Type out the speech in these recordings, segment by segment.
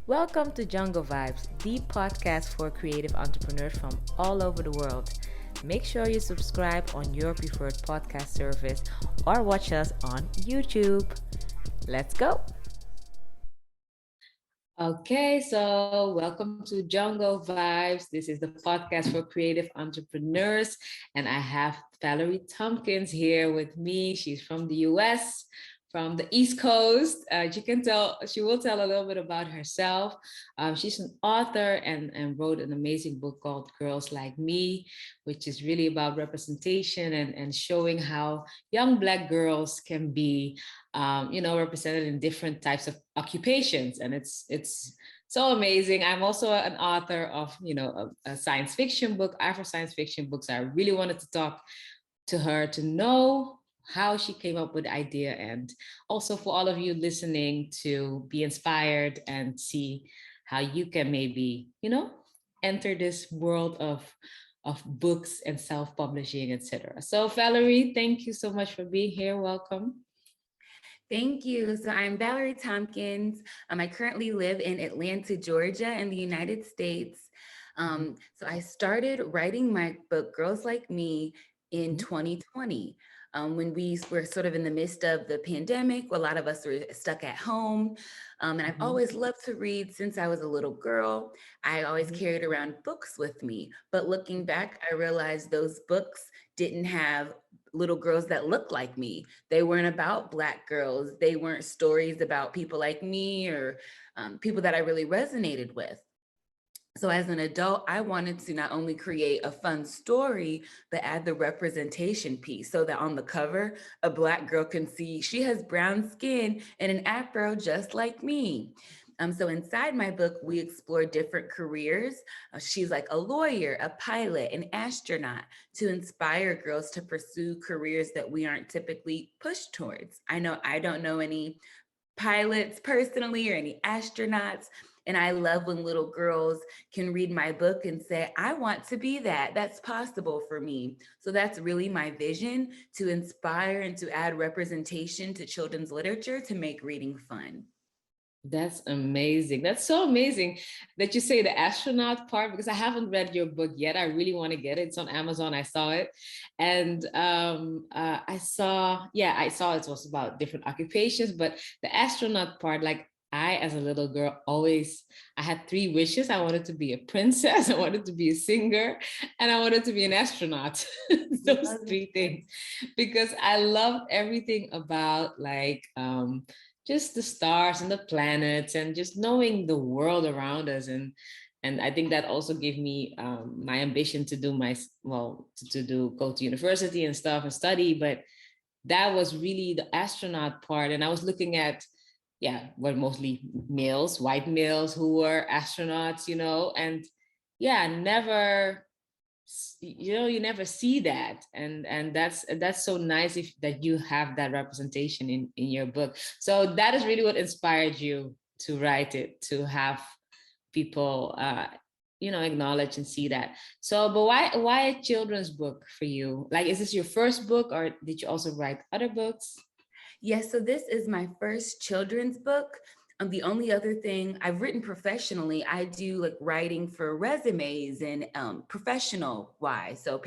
Welcome to Jungo Vibes, the podcast for creative entrepreneurs from all over the world. Make sure you subscribe on your preferred podcast service or watch us on YouTube. Let's go. Okay, so welcome to Jungo Vibes. This is the podcast for creative entrepreneurs, and I have Valerie Tompkins here with me. She's from the US, from the East Coast. You can tell she will tell a little bit about herself. She's an author and wrote an amazing book called Girls Like Me, which is really about representation and showing how young Black girls can be represented in different types of occupations, and it's so amazing. I'm also an author of a science fiction book, Afro science fiction books. I really wanted to talk to her to know how she came up with the idea, and also for all of you listening to be inspired and see how you can maybe enter this world of books and self-publishing, etc. So Valerie, thank you so much for being here. Welcome. Thank you. So I'm Valerie Tompkins. I currently live in Atlanta, Georgia, in the United States. So I started writing my book, Girls Like Me, in 2020. When we were sort of in the midst of the pandemic, a lot of us were stuck at home. And I've always loved to read since I was a little girl. I always carried around books with me. But looking back, I realized those books didn't have little girls that looked like me. They weren't about Black girls. They weren't stories about people like me or people that I really resonated with. So as an adult, I wanted to not only create a fun story, but add the representation piece so that on the cover, a Black girl can see she has brown skin and an afro just like me. So inside my book, we explore different careers. She's like a lawyer, a pilot, an astronaut, to inspire girls to pursue careers that we aren't typically pushed towards. I know I don't know any pilots personally or any astronauts. And I love when little girls can read my book and say, I want to be that. That's possible for me. So that's really my vision, to inspire and to add representation to children's literature to make reading fun. That's amazing. That's so amazing that you say the astronaut part, because I haven't read your book yet. I really want to get it. It's on Amazon. I saw it. And I saw it was about different occupations, but the astronaut part, like I, as a little girl, I had three wishes. I wanted to be a princess, I wanted to be a singer, and I wanted to be an astronaut. Those three things, because I loved everything about just the stars and the planets and just knowing the world around us. And I think that also gave me my ambition to do go to university and stuff and study. But that was really the astronaut part. And I was looking at, mostly males, white males who were astronauts, and never, you never see that. And that's so nice that you have that representation in your book. So that is really what inspired you to write it, to have people acknowledge and see that. So but why a children's book for you? Like, is this your first book, or did you also write other books? Yes, so this is my first children's book. The only other thing I've written professionally, I do like writing for resumes and professional wise. So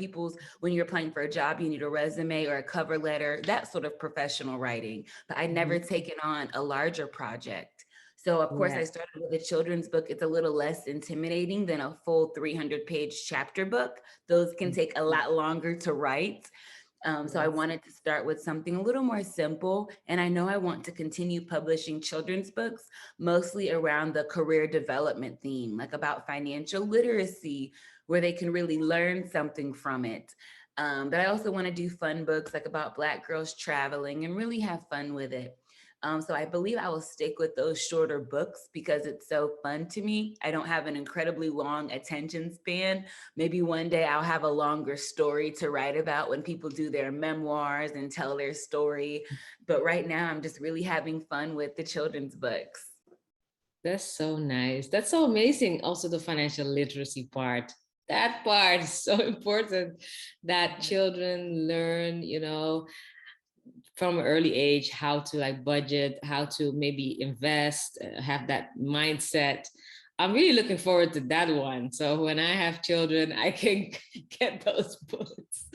when you're applying for a job, you need a resume or a cover letter, that sort of professional writing. But I never taken on a larger project. So of course I started with a children's book. It's a little less intimidating than a full 300-page chapter book. Those can take a lot longer to write. So I wanted to start with something a little more simple. And I know I want to continue publishing children's books, mostly around the career development theme, like about financial literacy, where they can really learn something from it. But I also want to do fun books like about Black girls traveling and really have fun with it. So I believe I will stick with those shorter books because it's so fun to me. I don't have an incredibly long attention span. Maybe one day I'll have a longer story to write about when people do their memoirs and tell their story. But right now I'm just really having fun with the children's books. That's so nice. That's so amazing. Also, the financial literacy part. That part is so important, that children learn, from an early age how to like budget, how to maybe invest, have that mindset. I'm really looking forward to that one. So when I have children, I can get those books.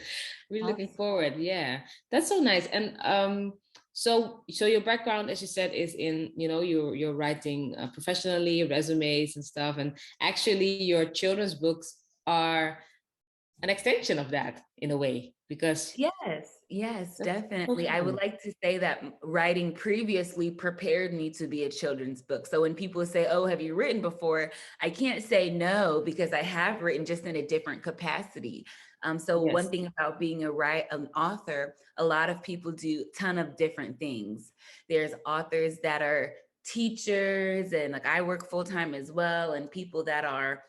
Really looking Awesome. forward. Yeah, that's so nice. And so your background, as you said, is in, you know, you're writing professionally, resumes and stuff. And actually, your children's books are an extension of that in a way, because Yes, yes, that's so definitely. I would fun. like to say that writing previously prepared me to be a children's book. So when people say, "Oh, have you written before?" I can't say no because I have written just in a different capacity. So one Yes. thing about being an author, a lot of people do a ton of different things. There's authors that are teachers, and like I work full time as well, and people that are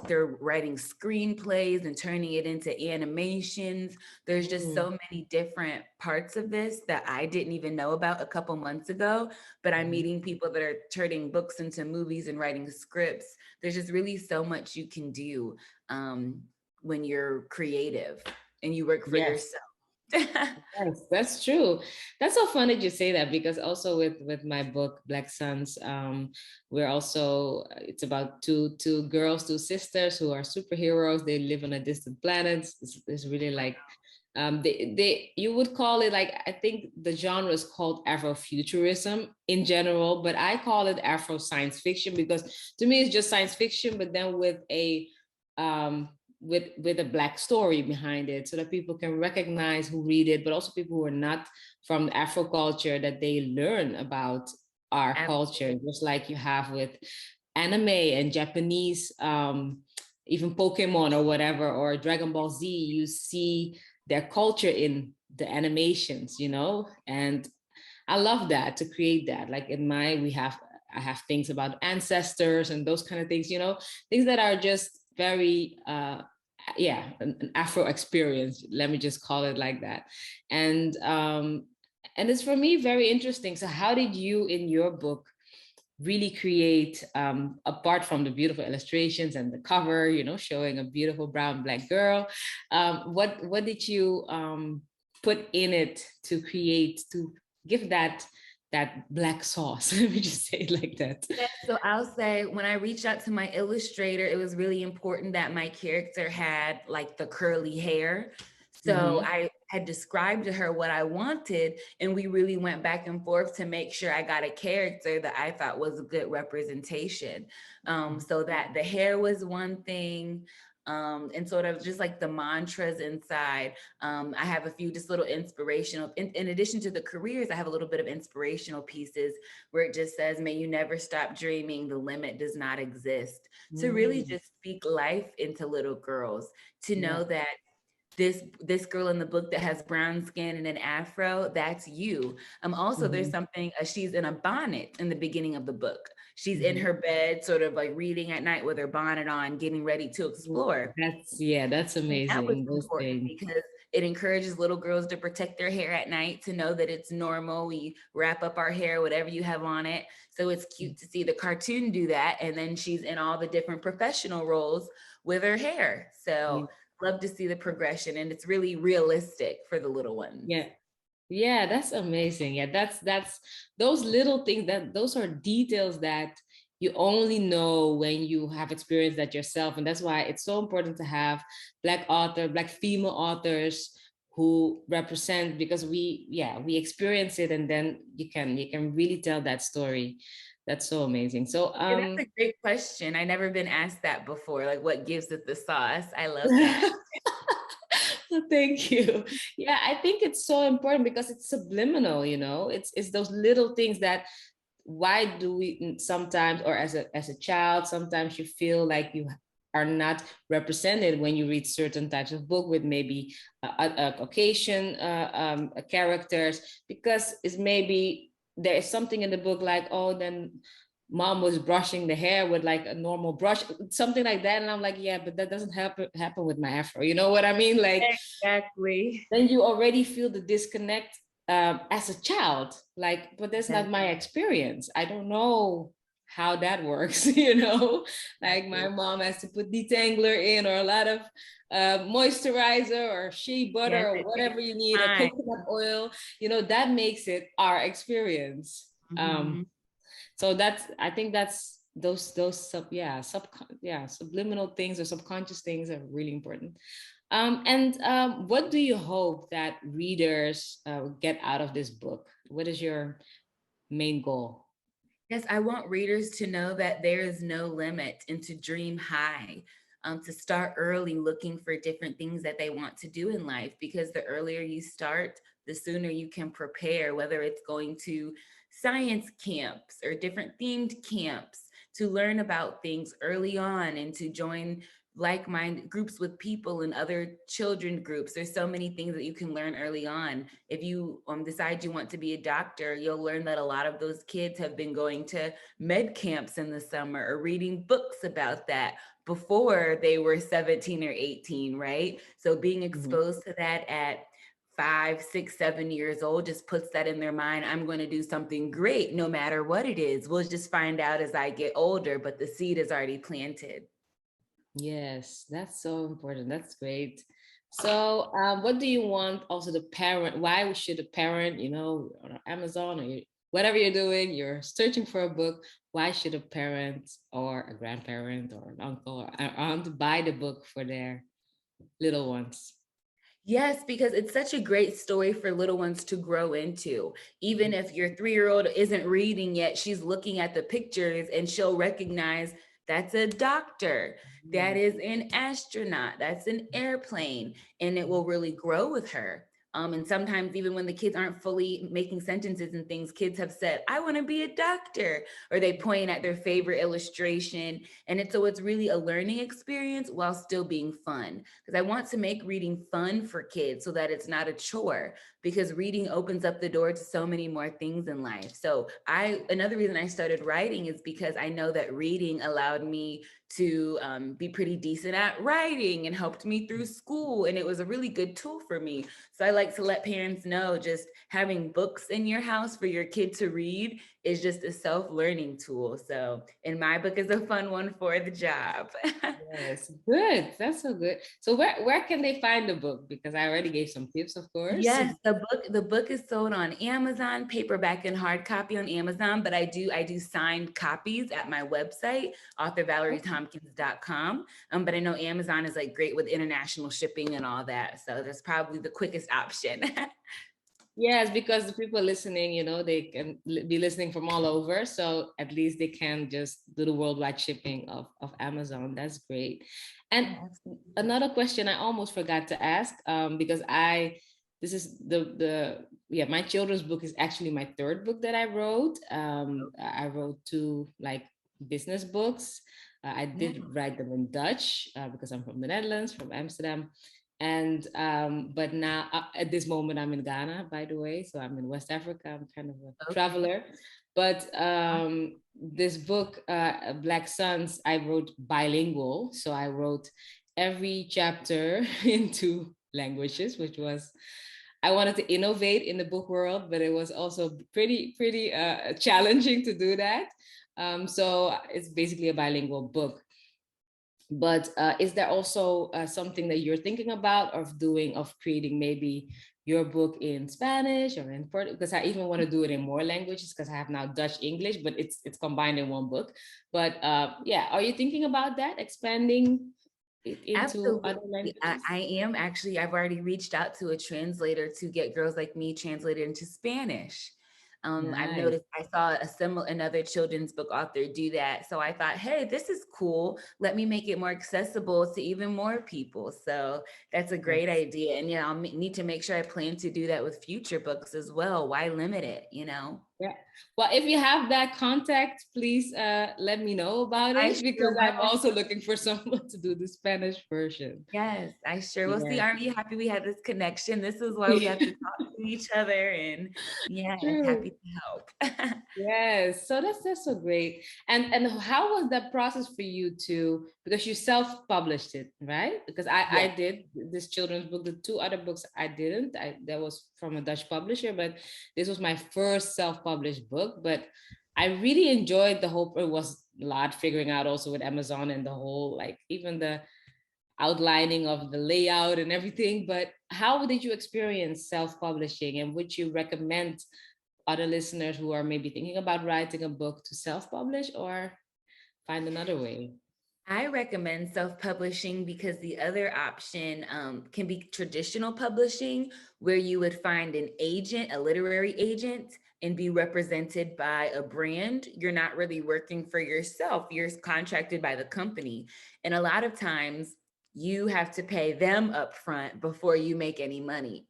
they're writing screenplays and turning it into animations. There's just Mm. so many different parts of this that I didn't even know about a couple months ago, but I'm Mhm. meeting people that are turning books into movies and writing scripts. There's just really so much you can do um, when you're creative and you work for Yes. yourself. Yes, that's true. That's so fun that you say that, because also with my book Black Suns, we're also, it's about two girls, two sisters who are superheroes. They live on a distant planet. It's really like they you would call it, like, I think the genre is called Afrofuturism in general, but I call it Afro science fiction, because to me it's just science fiction, but then with a um with a Black story behind it, so that people can recognize who read it, but also people who are not from the Afro culture, that they learn about our culture, Absolutely. just like you have with anime and Japanese, even Pokemon or whatever, or Dragon Ball Z. You see their culture in the animations, you know, and I love that, to create that. Like in my, I have things about ancestors and those kind of things, you know, things that are just very, yeah, an Afro experience. Let me just call it like that. And it's for me very interesting. So how did you, in your book, really create, apart from the beautiful illustrations and the cover, you know, showing a beautiful brown Black girl, what did you put in it to create, to give that Black sauce? Let me just say it like that. Yeah, so I'll say when I reached out to my illustrator, it was really important that my character had like the curly hair. So Mm-hmm. I had described to her what I wanted, and we really went back and forth to make sure I got a character that I thought was a good representation. So that the hair was one thing, and sort of just like the mantras inside. I have a few just little inspirational, in addition to the careers, I have a little bit of inspirational pieces where it just says, "May you never stop dreaming, the limit does not exist." To really Mm, just speak life into little girls, to yeah. know that this girl in the book that has brown skin and an afro, that's you. Also there's Mm-hmm. something, she's in a bonnet in the beginning of the book. She's in Mm-hmm. her bed, sort of like reading at night with her bonnet on, getting ready to explore. That's, yeah, that's And that was amazing. Those important things. because it encourages little girls to protect their hair at night, to know that it's normal. We wrap up our hair, whatever you have on it. So it's cute to see the cartoon do that. And then she's in all the different professional roles with her hair. So Yeah. love to see the progression. And it's really realistic for the little ones. Yeah. Yeah, that's amazing. Yeah, that's those little things, that those are details that you only know when you have experienced that yourself. And that's why it's so important to have Black female authors who represent, because we experience it, and then you can really tell that story. That's so amazing. So Yeah, that's a great question. I never been asked that before. Like, what gives it the sauce? I love that. thank you. Yeah, I think it's so important because it's subliminal, you know. It's those little things that, why do we sometimes, or as a child, sometimes you feel like you are not represented when you read certain types of book with maybe a Caucasian characters, because it's maybe there is something in the book like, oh, then mom was brushing the hair with like a normal brush, something like that, and I'm like, yeah, but that doesn't happen with my afro, you know what I mean? Like, Exactly. then you already feel the disconnect as a child, like, but that's Yeah. not my experience, I don't know. how that works, you know, like my Exactly. mom has to put detangler in, or a lot of moisturizer or shea butter Yes, or it whatever takes you need, or time. coconut oil, you know, that makes it our experience. Mhm. So that's, I think that's those subliminal things or subconscious things are really important. And what do you hope that readers get out of this book? What is your main goal? Yes, I want readers to know that there is no limit and to dream high, to start early looking for different things that they want to do in life. Because the earlier you start, the sooner you can prepare, whether it's going to science camps or different themed camps to learn about things early on and to join like-minded groups with people and other children groups. There's so many things that you can learn early on. If you decide you want to be a doctor, you'll learn that a lot of those kids have been going to med camps in the summer or reading books about that before they were 17 or 18, right? So being Mhm. exposed to that at 5, 6, 7 years old just puts that in their mind. I'm going to do something great no matter what it is. We'll just find out as I get older, but the seed is already planted. Yes, that's so important. That's great. So, what do you want also the parent? Why should a parent, you know, on Amazon or whatever you're doing, you're searching for a book, why should a parent or a grandparent or an uncle or an aunt buy the book for their little ones? Yes, because it's such a great story for little ones to grow into. Even if your 3 year old isn't reading yet, she's looking at the pictures and she'll recognize that's a doctor, that Mhm. is an astronaut, that's an airplane, and it will really grow with her. And sometimes, even when the kids aren't fully making sentences and things, kids have said, I want to be a doctor, or they point at their favorite illustration. And it's really a learning experience while still being fun, because I want to make reading fun for kids so that it's not a chore, because reading opens up the door to so many more things in life. So I another reason I started writing is because I know that reading allowed me to be pretty decent at writing and helped me through school, and it was a really good tool for me. So I like to let parents know just having books in your house for your kid to read is just a self-learning tool. So, and my book is a fun one for the job. Yes, good. That's so good. So where can they find the book? Because I already gave some tips, of course. Yes, the book is sold on Amazon, paperback and hard copy on Amazon, but I do signed copies at my website, authorvalerieTompkins.com. But I know Amazon is like great with international shipping and all that, so that's probably the quickest option. Yes, because the people listening, you know, they can be listening from all over. So at least they can just do the worldwide shipping of Amazon. That's great. And Yeah, absolutely. another question I almost forgot to ask, because this is my children's book is actually my third book that I wrote. I wrote two like business books. I Yeah. did write them in Dutch because I'm from the Netherlands, from Amsterdam, and but now at this moment I'm in Ghana, by the way, so I'm in West Africa. I'm kind of a Okay. traveler, but this book, Black Suns, I wrote bilingual, so I wrote every chapter into languages, which was, I wanted to innovate in the book world, but it was also pretty challenging to do that. So it's basically a bilingual book. But is there also something that you're thinking about of doing, of creating maybe your book in Spanish or in Portuguese? Because I even want to do it in more languages because I have now Dutch, English, but it's combined in one book. But yeah, are you thinking about that, expanding it into Absolutely. other I, languages? I am actually, I've already reached out to a translator to get Girls Like Me translated into Spanish. I've Nice. noticed I saw another children's book author do that. So I thought, hey, this is cool. Let me make it more accessible to even more people. So that's a great Yes. idea. And yeah, I'll need to make sure I plan to do that with future books as well. Why limit it? Yeah. Well, if you have that contact, please let me know about I it sure because I'm will. also looking for someone to do the Spanish version. Yes, I sure will. See, Yes. aren't you happy we had this connection? This is why we have to talk to each other. And yes, True. happy to help. Yes, so that's so great. And how was that process for you to, because you self-published it, right? Because I Yes. did this children's book. The two other books I didn't. That was from a Dutch publisher, but this was my first self-published book. But I really enjoyed the whole, it was a lot figuring out also with Amazon and the whole, like even the outlining of the layout and everything. But how did you experience self-publishing, and would you recommend other listeners who are maybe thinking about writing a book to self-publish or find another way? I recommend self publishing because the other option can be traditional publishing, where you would find an agent, a literary agent, and be represented by a brand. You're not really working for yourself, you're contracted by the company. And a lot of times, you have to pay them upfront before you make any money.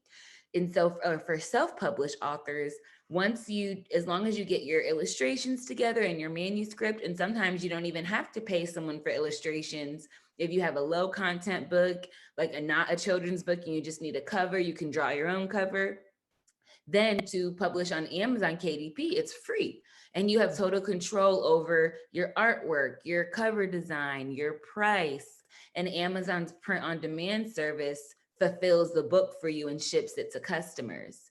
And so for self-published authors, once you, as long as you get your illustrations together and your manuscript, and sometimes you don't even have to pay someone for illustrations. If you have a low content book, like a not a children's book, and you just need a cover, you can draw your own cover. Then to publish on Amazon KDP, it's free. And you have total control over your artwork, your cover design, your price. And Amazon's print on demand service fulfills the book for you and ships it to customers.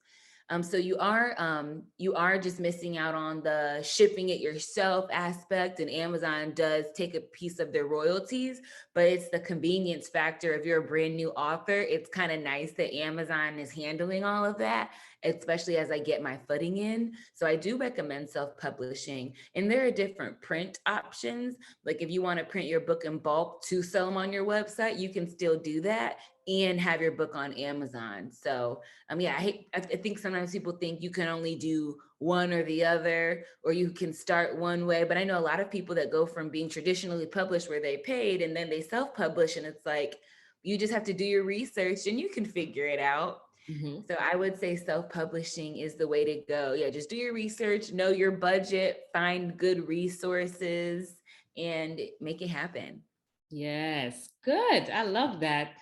So you are just missing out on the shipping it yourself aspect, and Amazon does take a piece of their royalties, but it's the convenience factor. If you're a brand new author, it's kind of nice that Amazon is handling all of that, especially as I get my footing in. So I do recommend self-publishing, and there are different print options. Like if you want to print your book in bulk to sell them on your website, you can still do that and have your book on Amazon. So yeah, I think sometimes people think you can only do one or the other, or you can start one way. But I know a lot of people that go from being traditionally published where they paid and then they self-publish, and it's like you just have to do your research and you can figure it out. Mhm. So I would say self-publishing is the way to go. Yeah, just do your research, know your budget, find good resources, and make it happen. Yes, good. I love that.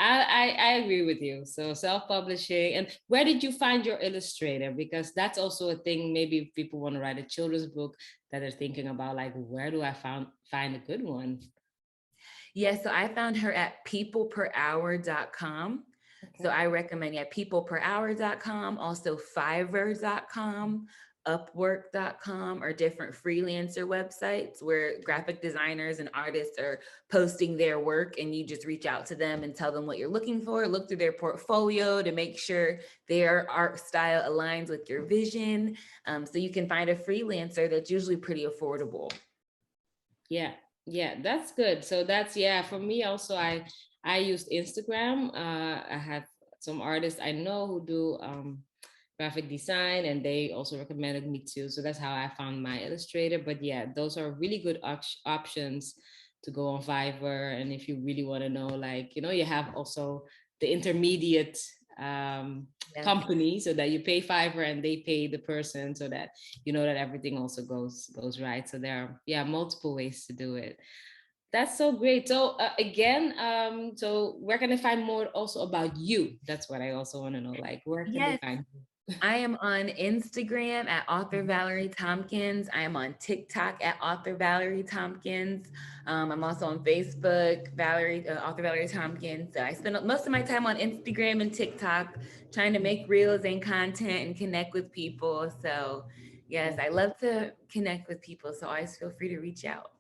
I agree with you. So self-publishing. And where did you find your illustrator? Because that's also a thing. Maybe if people want to write a children's book that they're thinking about, like, where do I find a good one? Yeah, so I found her at peopleperhour.com. So Okay. I recommend, yeah, peopleperhour.com, also fiverr.com, upwork.com, or different freelancer websites where graphic designers and artists are posting their work, and you just reach out to them and tell them what you're looking for, look through their portfolio to make sure their art style aligns with your vision. So you can find a freelancer that's usually pretty affordable. Yeah, yeah, that's good. So that's, yeah, for me also, I used Instagram. I have some artists I know who do graphic design, and they also recommended me too. So that's how I found my illustrator. But yeah, those are really good options to go on Fiverr. And if you really want to know, like, you have also the intermediate Yes. company, so that you pay Fiverr and they pay the person, so that you know that everything also goes right. So there are, yeah, multiple ways to do it. That's so great. So again, so where can I find more also about you? That's what I also want to know. Like, where can they Yes. find I am on Instagram at author you? Valerie Tompkins. I am on TikTok at author Valerie Tompkins. I'm also on Facebook, author Valerie Tompkins. So I spend most of my time on Instagram and TikTok trying to make reels and content and connect with people. So yes, I love to connect with people. So always feel free to reach out.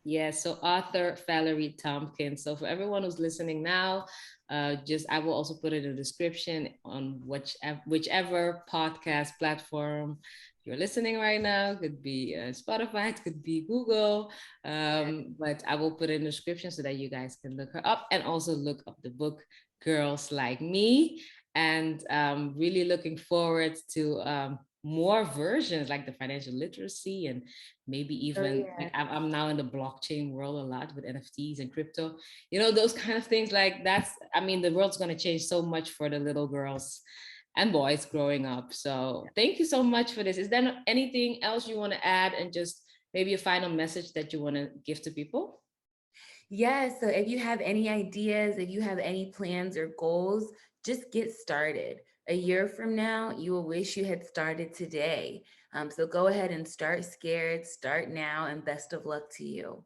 Yeah, so author Valerie Tompkins. So for everyone who's listening now, just I will also put it in the description on whichever podcast platform you're listening right now. Could be Spotify, it could be Google, but I will put it in the description so that you guys can look her up and also look up the book Girls Like Me. And really looking forward to more versions like the financial literacy, and maybe Oh even like yeah. I'm now in the blockchain world a lot with NFTs and crypto, those kind of things. Like that's, I mean, the world's going to change so much for the little girls and boys growing up. So thank you so much for this. Is there anything else you want to add, and just maybe a final message that you want to give to people? Yes. So if you have any ideas, if you have any plans or goals, just get started. A year from now, you will wish you had started today. So go ahead and start scared, start now, and best of luck to you.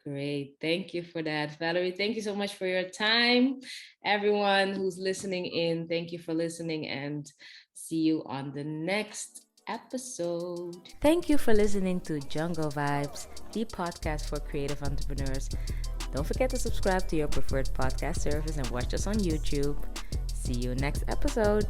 Great. Thank you for that, Valerie. Thank you so much for your time. Everyone who's listening in, thank you for listening, and see you on the next episode. Thank you for listening to Jungo Vibes, the podcast for creative entrepreneurs. Don't forget to subscribe to your preferred podcast service and watch us on YouTube. See you next episode.